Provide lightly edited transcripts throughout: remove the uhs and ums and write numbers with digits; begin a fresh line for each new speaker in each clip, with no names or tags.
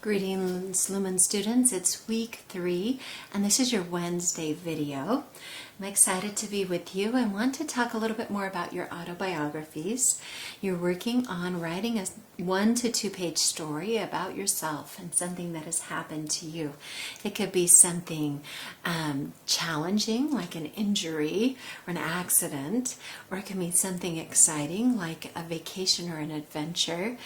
Greetings, Lumen students. It's week 3, and this is your Wednesday video. I'm excited to be with you and want to talk a little bit more about your autobiographies. You're working on writing a 1 to 2 page story about yourself and something that has happened to you. It could be something challenging, like an injury or an accident, or it can be something exciting, like a vacation or an adventure.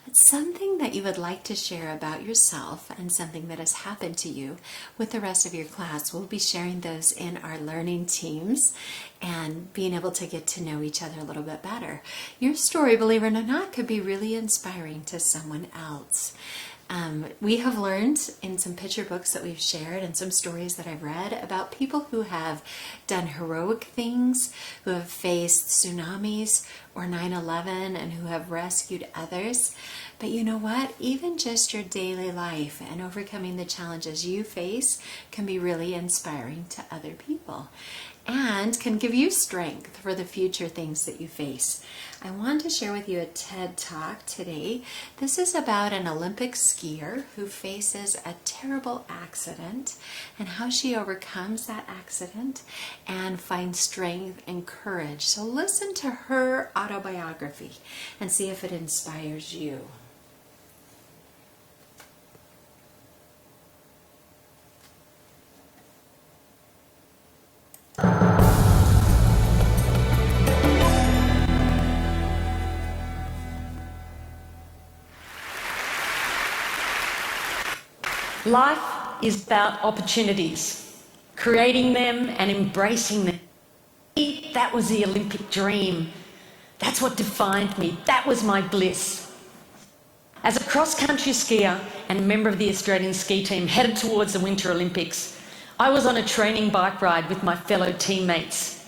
It's something that you would like to share about yourself and something that has happened to you with the rest of your class. We'll be sharing those in our learning teams and being able to get to know each other a little bit better. Your story, believe it or not, could be really inspiring to someone else. We have learned in some picture books that we've shared and some stories that I've read about people who have done heroic things, who have faced tsunamis or 9/11 and who have rescued others. But you know what? Even just your daily life and overcoming the challenges you face can be really inspiring to other people and can give you strength for the future things that you face. I want to share with you a TED Talk today. This is about an Olympic skier who faces a terrible accident and how she overcomes that accident and finds strength and courage. So listen to her autobiography and see if it inspires you.
Life is about opportunities, creating them and embracing them. That was the Olympic dream. That's what defined me. That was my bliss. As a cross-country skier and member of the Australian ski team headed towards the Winter Olympics, I was on a training bike ride with my fellow teammates.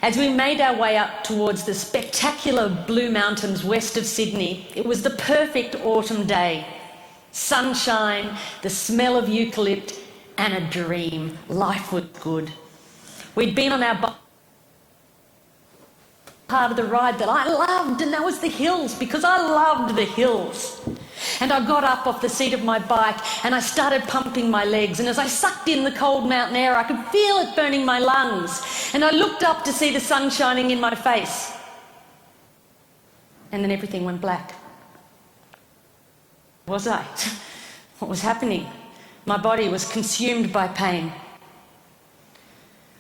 As we made our way up towards the spectacular Blue Mountains west of Sydney, it was the perfect autumn day. Sunshine, the smell of eucalypt, and a dream. Life was good. We'd been on our bike part of the ride that I loved, and that was the hills, because I loved the hills. And I got up off the seat of my bike and I started pumping my legs, and as I sucked in the cold mountain air, I could feel it burning my lungs, and I looked up to see the sun shining in my face. And then everything went black. Was I? What was happening? My body was consumed by pain.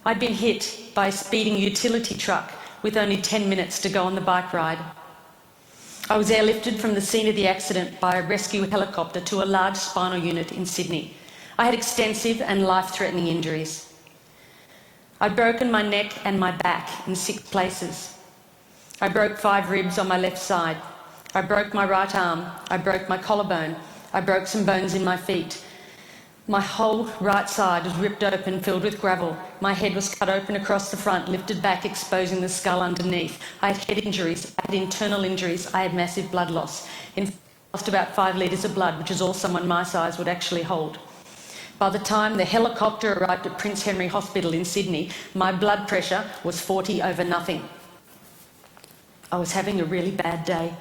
I'd been hit by a speeding utility truck with only 10 minutes to go on the bike ride. I was airlifted from the scene of the accident by a rescue helicopter to a large spinal unit in Sydney. I had extensive and life-threatening injuries. I'd broken my neck and my back in 6 places. I broke 5 ribs on my left side. I broke my right arm, I broke my collarbone, I broke some bones in my feet. My whole right side was ripped open, filled with gravel. My head was cut open across the front, lifted back, exposing the skull underneath. I had head injuries, I had internal injuries, I had massive blood loss. I lost about 5 litres of blood, which is all someone my size would actually hold. By the time the helicopter arrived at Prince Henry Hospital in Sydney, my blood pressure was 40 over nothing. I was having a really bad day.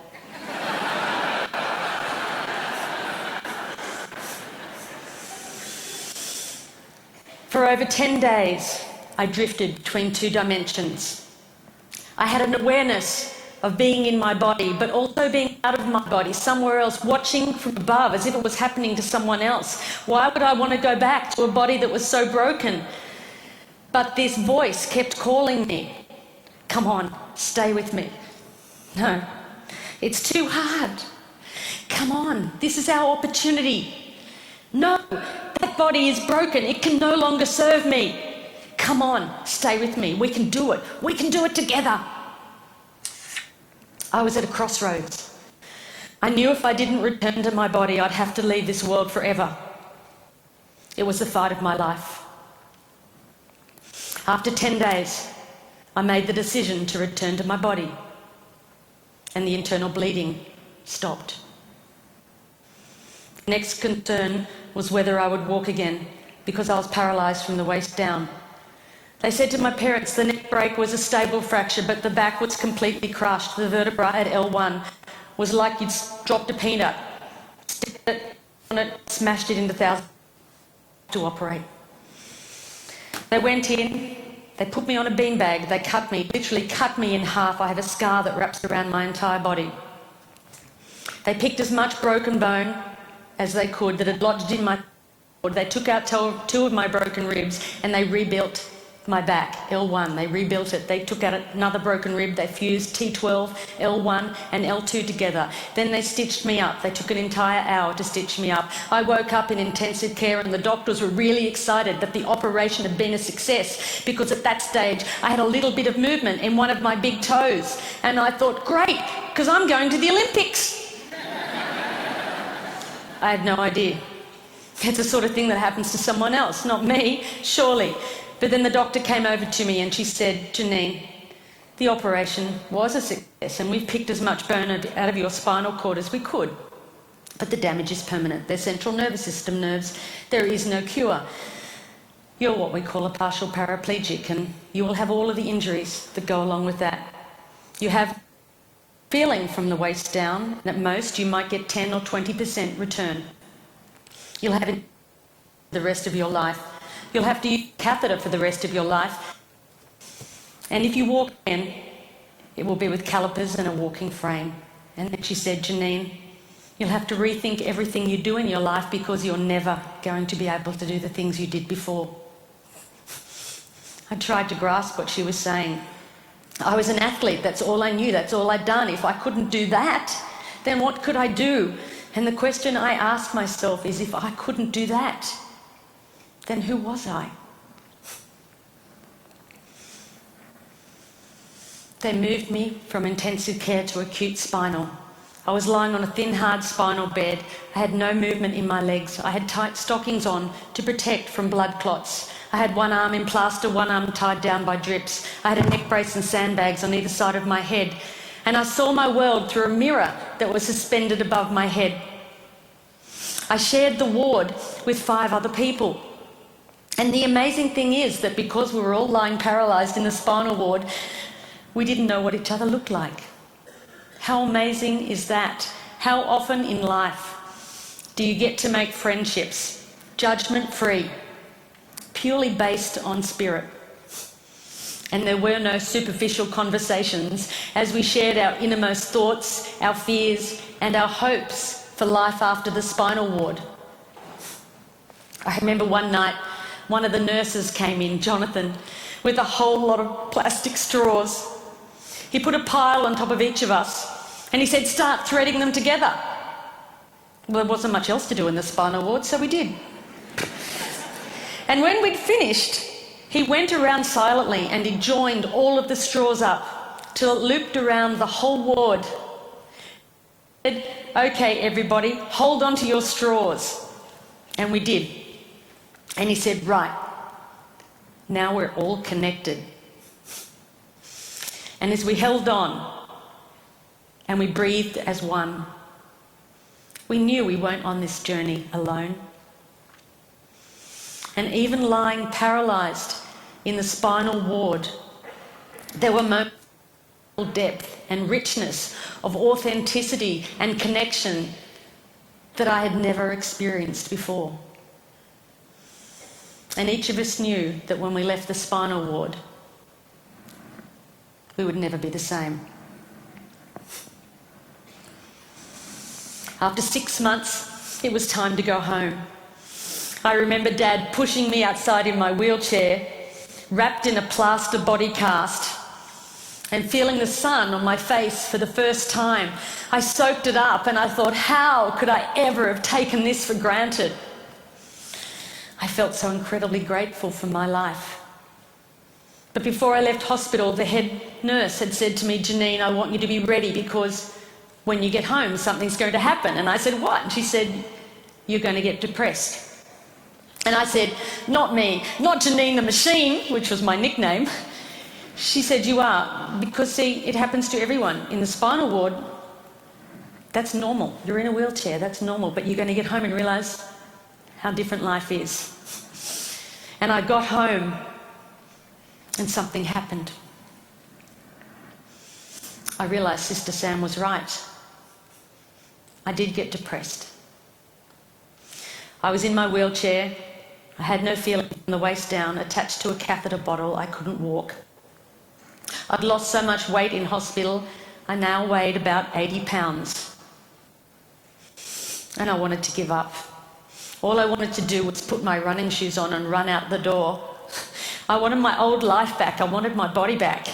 For over 10 days, I drifted between 2 dimensions. I had an awareness of being in my body, but also being out of my body, somewhere else, watching from above as if it was happening to someone else. Why would I want to go back to a body that was so broken? But this voice kept calling me. Come on, stay with me. No, it's too hard. Come on, this is our opportunity. No, that body is broken. It can no longer serve me. Come on, stay with me. We can do it. We can do it together. I was at a crossroads. I knew if I didn't return to my body, I'd have to leave this world forever. It was the fight of my life. After 10 days, I made the decision to return to my body, and the internal bleeding stopped. Next concern was whether I would walk again, because I was paralysed from the waist down. They said to my parents the neck break was a stable fracture, but the back was completely crushed. The vertebra at L1 was like you'd dropped a peanut. on it, smashed it into thousands to operate. They went in, they put me on a beanbag, they cut me, literally cut me in half. I have a scar that wraps around my entire body. They picked as much broken bone as they could that had lodged in my... They took out two of my broken ribs and they rebuilt my back, L1. They rebuilt it. They took out another broken rib. They fused T12, L1 and L2 together. Then they stitched me up. They took an entire hour to stitch me up. I woke up in intensive care and the doctors were really excited that the operation had been a success, because at that stage I had a little bit of movement in one of my big toes. And I thought, great, because I'm going to the Olympics. I had no idea. It's the sort of thing that happens to someone else, not me, surely. But then the doctor came over to me and she said, Janine, the operation was a success and we've picked as much bone out of your spinal cord as we could. But the damage is permanent. They're central nervous system nerves. There is no cure. You're what we call a partial paraplegic, and you will have all of the injuries that go along with that. You have feeling from the waist down, and at most you might get 10 or 20% return. You'll have it the rest of your life. You'll have to use a catheter for the rest of your life. And if you walk again, it will be with calipers and a walking frame. And then she said, Janine, you'll have to rethink everything you do in your life, because you're never going to be able to do the things you did before. I tried to grasp what she was saying. I was an athlete, that's all I knew, that's all I'd done. If I couldn't do that, then what could I do? And the question I asked myself is, if I couldn't do that, then who was I? They moved me from intensive care to acute spinal. I was lying on a thin, hard spinal bed. I had no movement in my legs. I had tight stockings on to protect from blood clots. I had one arm in plaster, one arm tied down by drips. I had a neck brace and sandbags on either side of my head. And I saw my world through a mirror that was suspended above my head. I shared the ward with 5 other people. And the amazing thing is that because we were all lying paralysed in the spinal ward, we didn't know what each other looked like. How amazing is that? How often in life do you get to make friendships, judgment-free, purely based on spirit? And there were no superficial conversations as we shared our innermost thoughts, our fears, and our hopes for life after the spinal ward. I remember one night, one of the nurses came in, Jonathan, with a whole lot of plastic straws. He put a pile on top of each of us and he said, start threading them together. Well, there wasn't much else to do in the spinal ward, so we did. And when we'd finished, he went around silently and he joined all of the straws up till it looped around the whole ward. He said, okay, everybody, hold on to your straws. And we did. And he said, right, now we're all connected. And as we held on and we breathed as one, we knew we weren't on this journey alone. And even lying paralysed in the spinal ward, there were moments of depth and richness, of authenticity and connection that I had never experienced before. And each of us knew that when we left the spinal ward, we would never be the same. After 6 months, it was time to go home. I remember Dad pushing me outside in my wheelchair, wrapped in a plaster body cast, and feeling the sun on my face for the first time. I soaked it up and I thought, how could I ever have taken this for granted? I felt so incredibly grateful for my life. But before I left hospital, the head nurse had said to me, Janine, I want you to be ready because when you get home, something's going to happen. And I said, what? And she said, you're going to get depressed. And I said, not me, not Janine the Machine, which was my nickname. She said, you are, because see, it happens to everyone. In the spinal ward, that's normal. You're in a wheelchair, that's normal. But you're going to get home and realise how different life is. And I got home and something happened. I realised Sister Sam was right. I did get depressed. I was in my wheelchair. I had no feeling from the waist down, attached to a catheter bottle. I couldn't walk. I'd lost so much weight in hospital, I now weighed about 80 pounds. And I wanted to give up. All I wanted to do was put my running shoes on and run out the door. I wanted my old life back. I wanted my body back.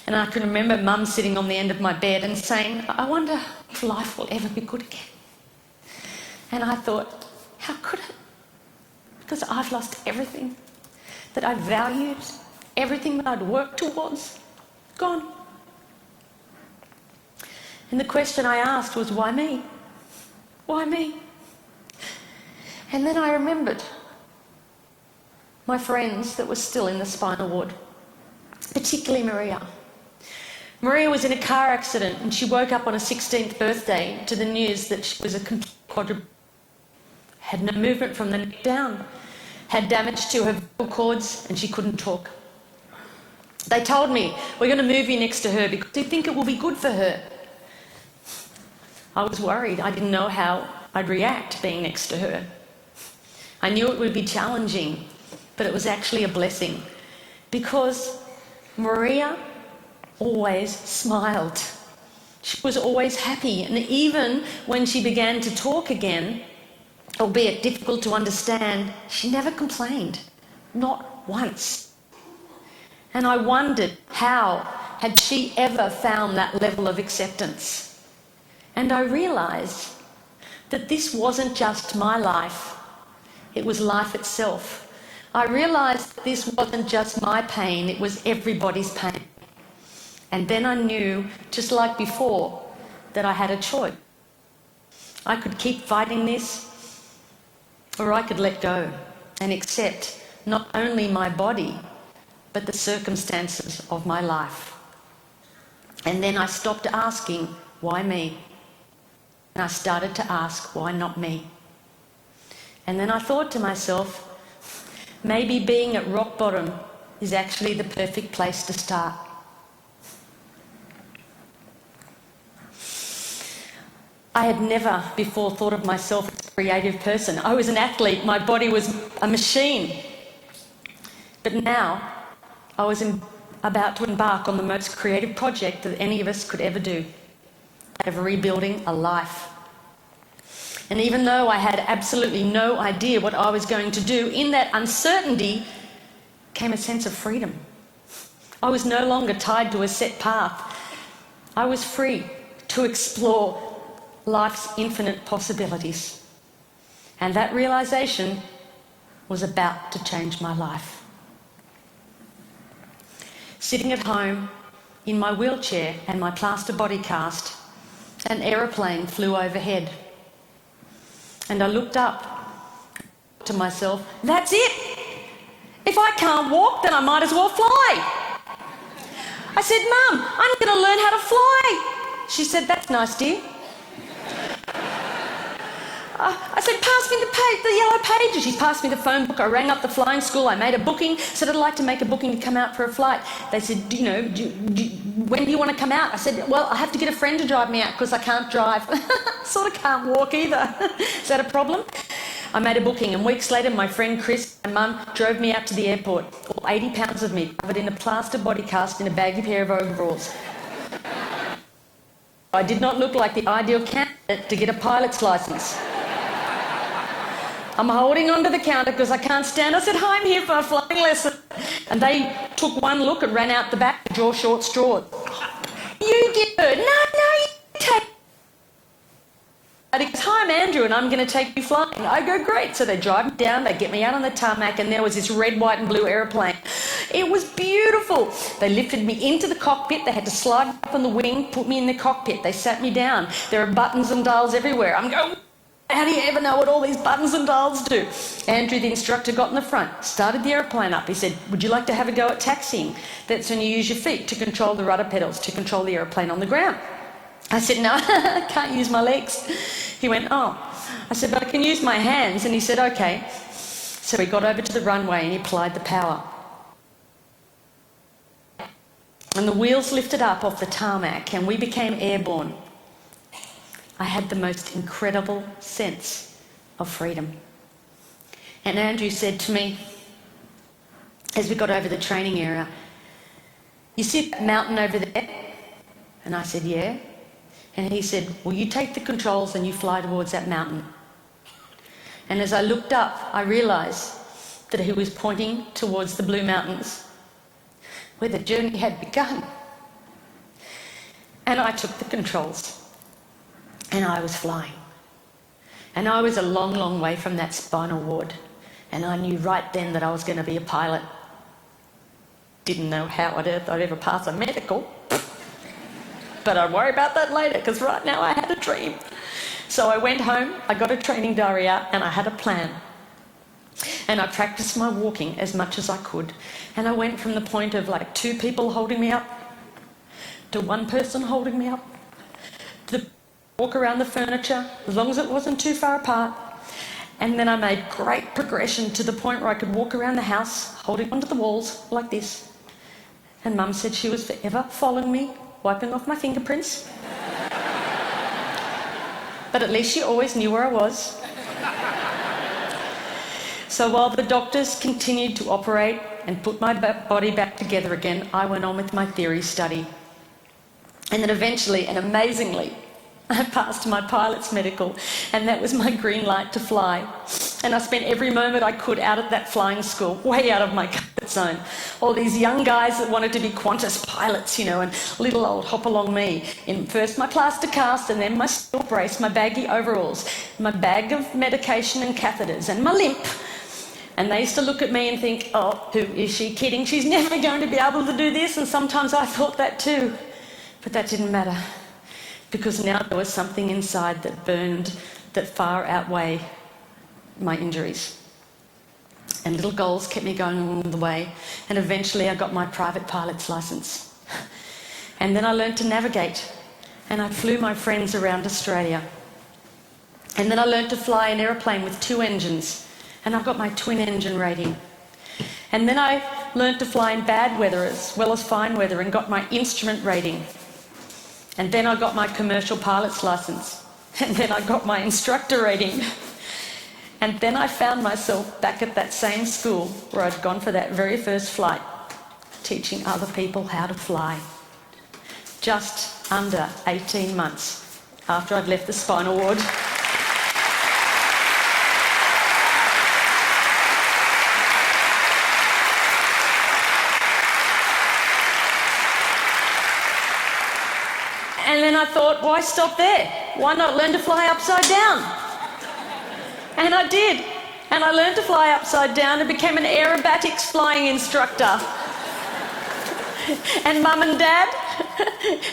And I can remember Mum sitting on the end of my bed and saying, I wonder if life will ever be good again. And I thought, how could it? Because I've lost everything that I valued, everything that I'd worked towards, gone. And the question I asked was, why me? Why me? And then I remembered my friends that were still in the spinal ward, particularly Maria. Maria was in a car accident and she woke up on her 16th birthday to the news that she was a complete quadriplegic, had no movement from the neck down, had damage to her vocal cords and she couldn't talk. They told me, we're going to move you next to her because we think it will be good for her. I was worried. I didn't know how I'd react being next to her. I knew it would be challenging, but it was actually a blessing because Maria always smiled. She was always happy, and even when she began to talk again, albeit difficult to understand, she never complained, not once. And I wondered, how had she ever found that level of acceptance? And I realised that this wasn't just my life, it was life itself. I realised that this wasn't just my pain, it was everybody's pain. And then I knew, just like before, that I had a choice. I could keep fighting this, or I could let go and accept not only my body, but the circumstances of my life. And then I stopped asking, why me? And I started to ask, why not me? And then I thought to myself, maybe being at rock bottom is actually the perfect place to start. I had never before thought of myself as a creative person. I was an athlete, my body was a machine. But now I was about to embark on the most creative project that any of us could ever do, of rebuilding a life. And even though I had absolutely no idea what I was going to do, in that uncertainty came a sense of freedom. I was no longer tied to a set path. I was free to explore life's infinite possibilities. And that realisation was about to change my life. Sitting at home in my wheelchair and my plaster body cast, an aeroplane flew overhead. And I looked up to myself, that's it! If I can't walk, then I might as well fly. I said, Mum, I'm going to learn how to fly. She said, that's nice, dear. I said, pass me the yellow pages. She passed me the phone book. I rang up the flying school. I made a booking, said I'd like to make a booking to come out for a flight. They said, when do you want to come out? I said, well, I have to get a friend to drive me out because I can't drive. Sort of can't walk either. Is that a problem? I made a booking, and weeks later my friend Chris and Mum drove me out to the airport, all 80 pounds of me covered in a plaster body cast in a baggy pair of overalls. I did not look like the ideal candidate to get a pilot's licence. I'm holding onto the counter because I can't stand. I said, hi, I'm here for a flying lesson. And they took one look and ran out the back to draw short straws. You get her. No, you take. And he goes, hi, I'm Andrew and I'm going to take you flying. I go, great. So they drive me down, they get me out on the tarmac, and there was this red, white and blue aeroplane. It was beautiful. They lifted me into the cockpit. They had to slide up on the wing, put me in the cockpit. They sat me down. There are buttons and dials everywhere. I'm going, how do you ever know what all these buttons and dials do? Andrew, the instructor, got in the front, started the aeroplane up. He said, would you like to have a go at taxiing? That's when you use your feet to control the rudder pedals, to control the aeroplane on the ground. I said, no, I can't use my legs. He went, oh. I said, but I can use my hands. And he said, okay. So he got over to the runway and he applied the power. And the wheels lifted up off the tarmac and we became airborne. I had the most incredible sense of freedom. And Andrew said to me, as we got over the training area, "You see that mountain over there?" And I said, "Yeah." And he said, "Well, you take the controls and you fly towards that mountain." And as I looked up, I realised that he was pointing towards the Blue Mountains, where the journey had begun. And I took the controls, and I was flying. And I was a long, long way from that spinal ward, and I knew right then that I was going to be a pilot. Didn't know how on earth I'd ever pass a medical, but I'd worry about that later, because right now I had a dream. So I went home, I got a training diary out, and I had a plan. And I practiced my walking as much as I could. And I went from the point of like 2 people holding me up to 1 person holding me up, to walk around the furniture, as long as it wasn't too far apart. And then I made great progression to the point where I could walk around the house holding onto the walls like this. And Mum said she was forever following me, wiping off my fingerprints. But at least she always knew where I was. So while the doctors continued to operate and put my body back together again, I went on with my theory study. And then eventually and amazingly, I passed my pilot's medical, and that was my green light to fly. And I spent every moment I could out at that flying school, way out of my comfort zone. All these young guys that wanted to be Qantas pilots, and little old hop-along me, in first my plaster cast and then my steel brace, my baggy overalls, my bag of medication and catheters, and my limp. And they used to look at me and think, "Oh, who is she kidding? She's never going to be able to do this." And sometimes I thought that too. But that didn't matter, because now there was something inside that burned that far outweighed my injuries. And little goals kept me going along the way, and eventually I got my private pilot's license. And then I learned to navigate, and I flew my friends around Australia. And then I learned to fly an aeroplane with 2 engines, and I got my twin engine rating. And then I learned to fly in bad weather as well as fine weather and got my instrument rating. And then I got my commercial pilot's license. And then I got my instructor rating. And then I found myself back at that same school where I'd gone for that very first flight, teaching other people how to fly. Just under 18 months after I'd left the spinal ward. And then I thought, why stop there? Why not learn to fly upside down? And I did. And I learned to fly upside down and became an aerobatics flying instructor. And Mum and Dad,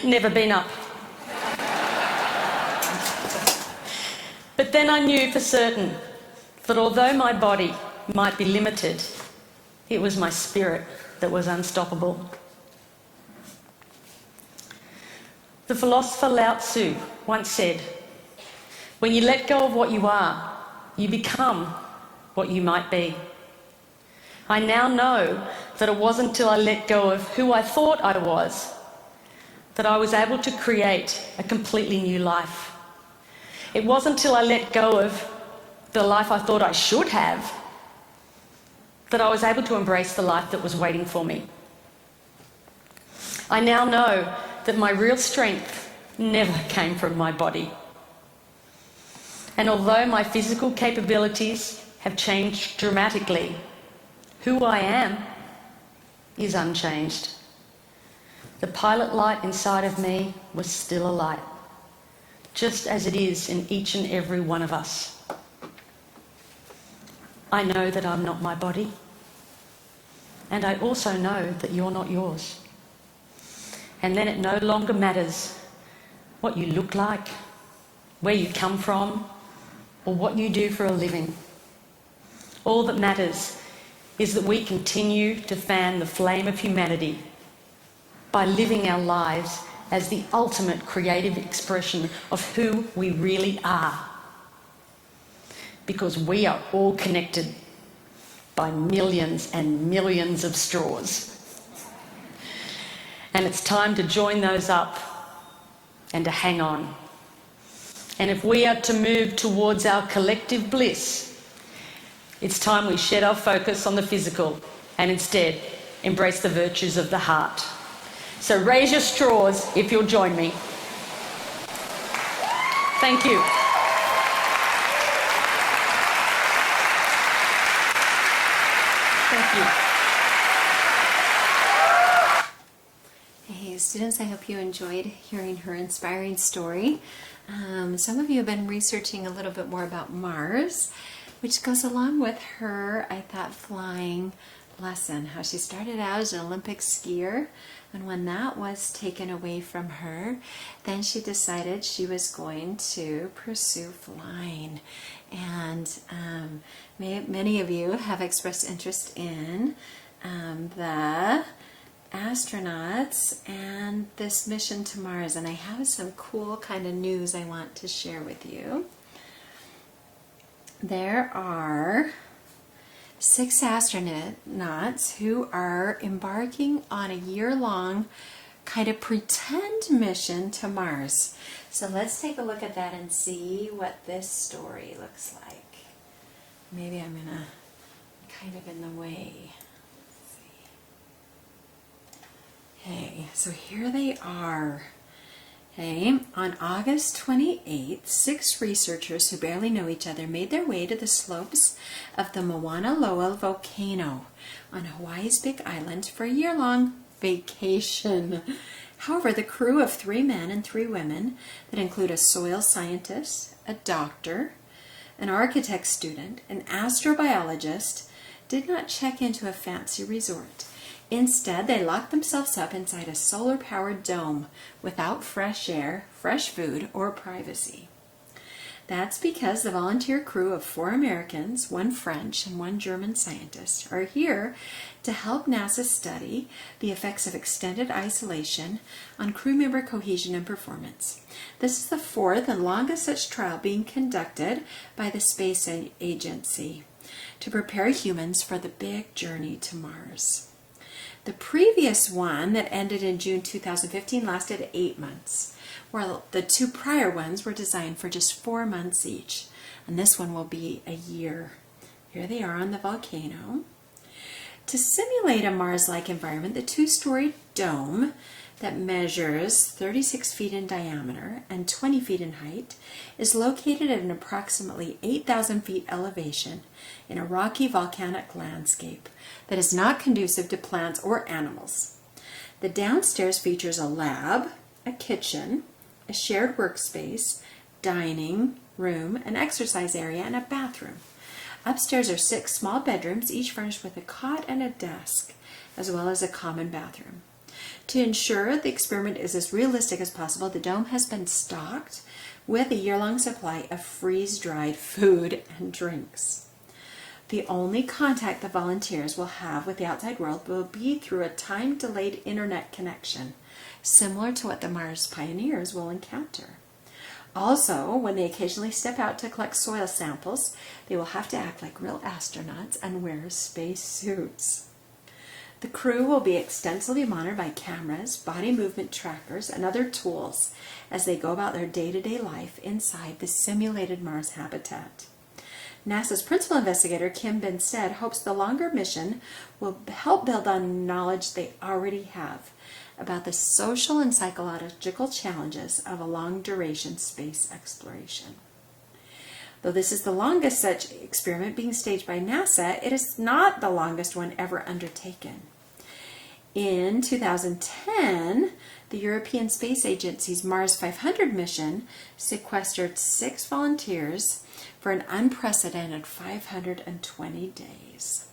never been up. But then I knew for certain that although my body might be limited, it was my spirit that was unstoppable. The philosopher Lao Tzu once said, "When you let go of what you are, you become what you might be." I now know that it wasn't until I let go of who I thought I was that I was able to create a completely new life. It wasn't until I let go of the life I thought I should have that I was able to embrace the life that was waiting for me. I now know that my real strength never came from my body. And although my physical capabilities have changed dramatically, who I am is unchanged. The pilot light inside of me was still alight, just as it is in each and every one of us. I know that I'm not my body, and I also know that you're not yours. And then it no longer matters what you look like, where you come from, or what you do for a living. All that matters is that we continue to fan the flame of humanity by living our lives as the ultimate creative expression of who we really are. Because we are all connected by millions and millions of straws. And it's time to join those up and to hang on. And if we are to move towards our collective bliss, It's time we shed our focus on the physical and instead embrace the virtues of the heart. So raise your straws if you'll join me. Thank you. Thank you.
Hey students, I hope you enjoyed hearing her inspiring story. Some of you have been researching a little bit more about Mars, which goes along with her, I thought, flying lesson. How she started out as an Olympic skier, and when that was taken away from her, then she decided she was going to pursue flying. And many of you have expressed interest in the astronauts and this mission to Mars, and I have some cool kind of news I want to share with you. There are 6 astronauts who are embarking on a year-long kind of pretend mission to Mars. So let's take a look at that and see what this story looks like. Maybe I'm gonna kind of in the way. Okay, so here they are. Okay, on August 28th, 6 researchers who barely know each other made their way to the slopes of the Mauna Loa volcano on Hawaii's Big Island for a year-long vacation. However, the crew of 3 men and 3 women that include a soil scientist, a doctor, an architect student, an astrobiologist did not check into a fancy resort. Instead, they locked themselves up inside a solar-powered dome without fresh air, fresh food, or privacy. That's because the volunteer crew of 4 Americans, 1 French, and 1 German scientist are here to help NASA study the effects of extended isolation on crew member cohesion and performance. This is the 4th and longest such trial being conducted by the Space Agency to prepare humans for the big journey to Mars. The previous one that ended in June 2015 lasted 8 months, while the 2 prior ones were designed for just 4 months each, and this one will be a year. Here they are on the volcano. To simulate a Mars-like environment, the 2-story dome that measures 36 feet in diameter and 20 feet in height is located at an approximately 8,000 feet elevation in a rocky volcanic landscape that is not conducive to plants or animals. The downstairs features a lab, a kitchen, a shared workspace, dining room, an exercise area, and a bathroom. Upstairs are 6 small bedrooms, each furnished with a cot and a desk, as well as a common bathroom. To ensure the experiment is as realistic as possible, the dome has been stocked with a year-long supply of freeze-dried food and drinks. The only contact the volunteers will have with the outside world will be through a time-delayed internet connection, similar to what the Mars pioneers will encounter. Also, when they occasionally step out to collect soil samples, they will have to act like real astronauts and wear space suits. The crew will be extensively monitored by cameras, body movement trackers, and other tools as they go about their day-to-day life inside the simulated Mars habitat. NASA's principal investigator, Kim Benstead, hopes the longer mission will help build on knowledge they already have about the social and psychological challenges of a long-duration space exploration. Though this is the longest such experiment being staged by NASA, it is not the longest one ever undertaken. In 2010, the European Space Agency's Mars 500 mission sequestered 6 volunteers for an unprecedented 520 days.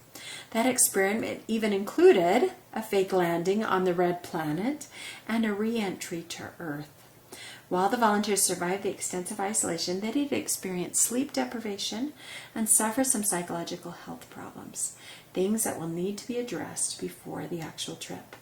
That experiment even included a fake landing on the red planet and a re-entry to Earth. While the volunteers survived the extensive isolation, they did experience sleep deprivation and suffer some psychological health problems, things that will need to be addressed before the actual trip.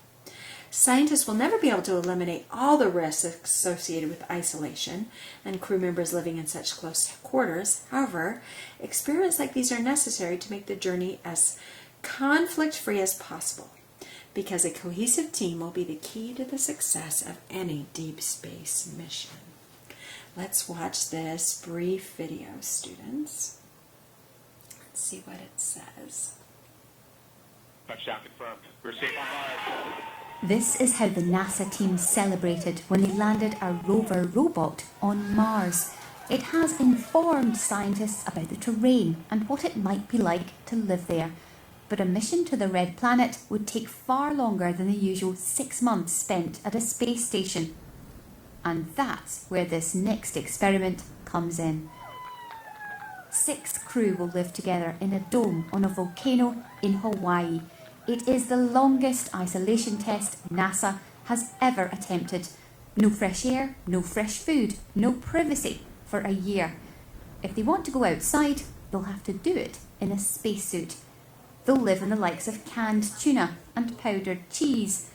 Scientists will never be able to eliminate all the risks associated with isolation and crew members living in such close quarters. However, experiments like these are necessary to make the journey as conflict-free as possible, because a cohesive team will be the key to the success of any deep space mission. Let's watch this brief video, students. Let's see what it says.
Touchdown confirmed. We're safe on Mars.
This is how the NASA team celebrated when they landed a rover robot on Mars. It has informed scientists about the terrain and what it might be like to live there. But a mission to the Red Planet would take far longer than the usual 6 months spent at a space station. And that's where this next experiment comes in. 6 crew will live together in a dome on a volcano in Hawaii. It is the longest isolation test NASA has ever attempted. No fresh air, no fresh food, no privacy for a year. If they want to go outside, they'll have to do it in a spacesuit. They'll live in the likes of canned tuna and powdered cheese.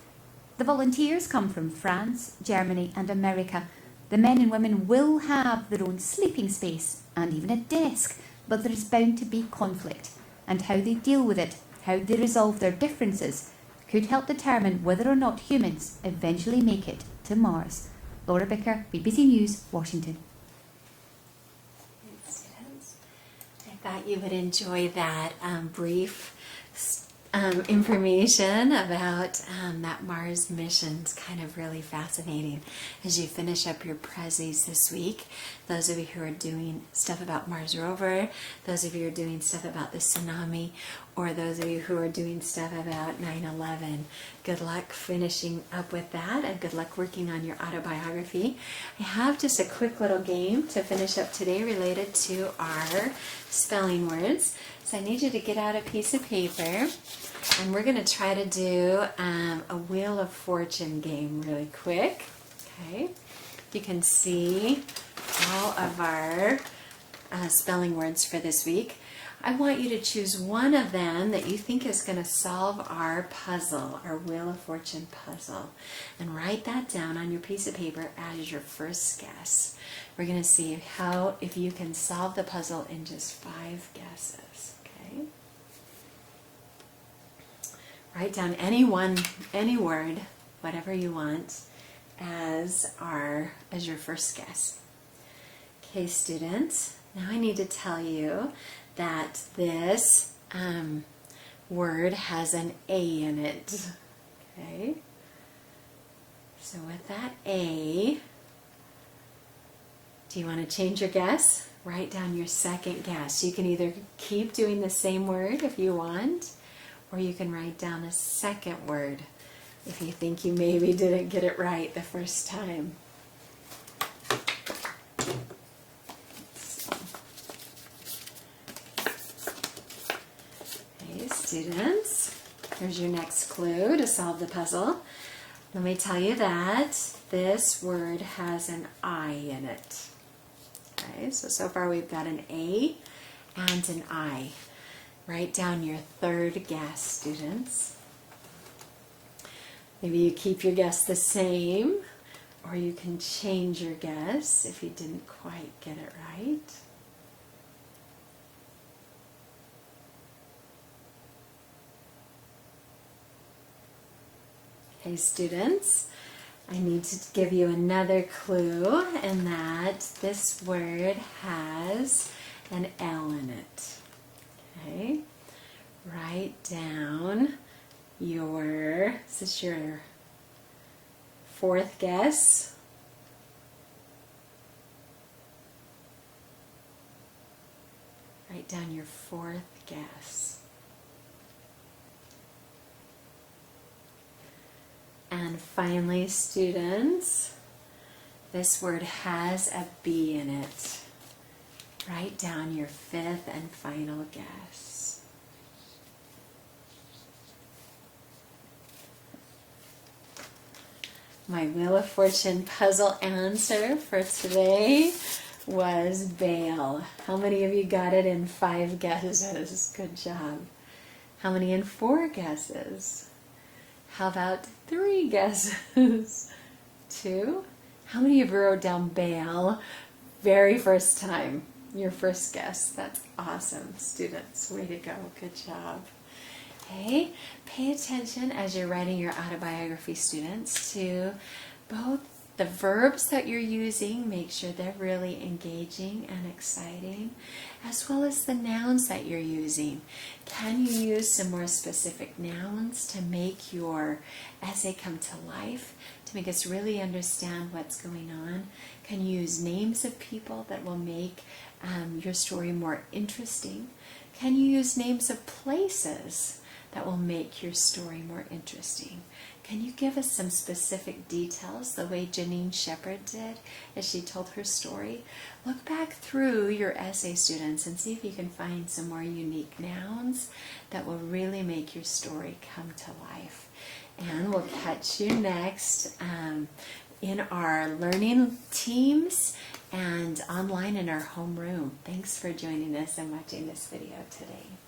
The volunteers come from France, Germany and America. The men and women will have their own sleeping space and even a desk, but there is bound to be conflict, and how they deal with it, how they resolve their differences, could help determine whether or not humans eventually make it to Mars. Laura Bicker, BBC News, Washington.
I thought you would enjoy that brief information about that Mars mission. It's kind of really fascinating as you finish up your prezzies this week. Those of you who are doing stuff about Mars rover, those of you who are doing stuff about the tsunami, or those of you who are doing stuff about 9/11. Good luck finishing up with that, and good luck working on your autobiography. I have just a quick little game to finish up today related to our spelling words. So I need you to get out a piece of paper, and we're going to try to do a Wheel of Fortune game really quick. Okay, you can see all of our spelling words for this week. I want you to choose one of them that you think is going to solve our puzzle, our Wheel of Fortune puzzle, and write that down on your piece of paper as your first guess. We're going to see if you can solve the puzzle in just 5 guesses. Okay. Write down any word, whatever you want, as your first guess. Okay, students. Now I need to tell you that this word has an A in it. Okay. So with that A, do you want to change your guess? Write down your second guess. You can either keep doing the same word if you want, or you can write down a second word if you think you maybe didn't get it right the first time. Okay, students, here's your next clue to solve the puzzle. Let me tell you that this word has an I in it. Okay, so far we've got an A and an I. Write down your third guess, students. Maybe you keep your guess the same, or you can change your guess if you didn't quite get it right. Okay, students, I need to give you another clue, and that this word has an L in it. Okay, write down is this your fourth guess? Write down your fourth guess. And finally, students, this word has a B in it. Write down your fifth and final guess. My Wheel of Fortune puzzle answer for today was bail. How many of you got it in 5 guesses? Good job. How many in 4 guesses? How about 3 guesses? 2? How many of you wrote down bail very first time? Your first guess. That's awesome, students. Way to go. Good job. Okay, pay attention as you're writing your autobiography, students, to both The verbs that you're using, make sure they're really engaging and exciting, as well as the nouns that you're using. Can you use some more specific nouns to make your essay come to life, to make us really understand what's going on? Can you use names of people that will make your story more interesting? Can you use names of places that will make your story more interesting? Can you give us some specific details the way Janine Shepherd did as she told her story? Look back through your essay, students, and see if you can find some more unique nouns that will really make your story come to life. And we'll catch you next in our learning teams and online in our homeroom. Thanks for joining us and watching this video today.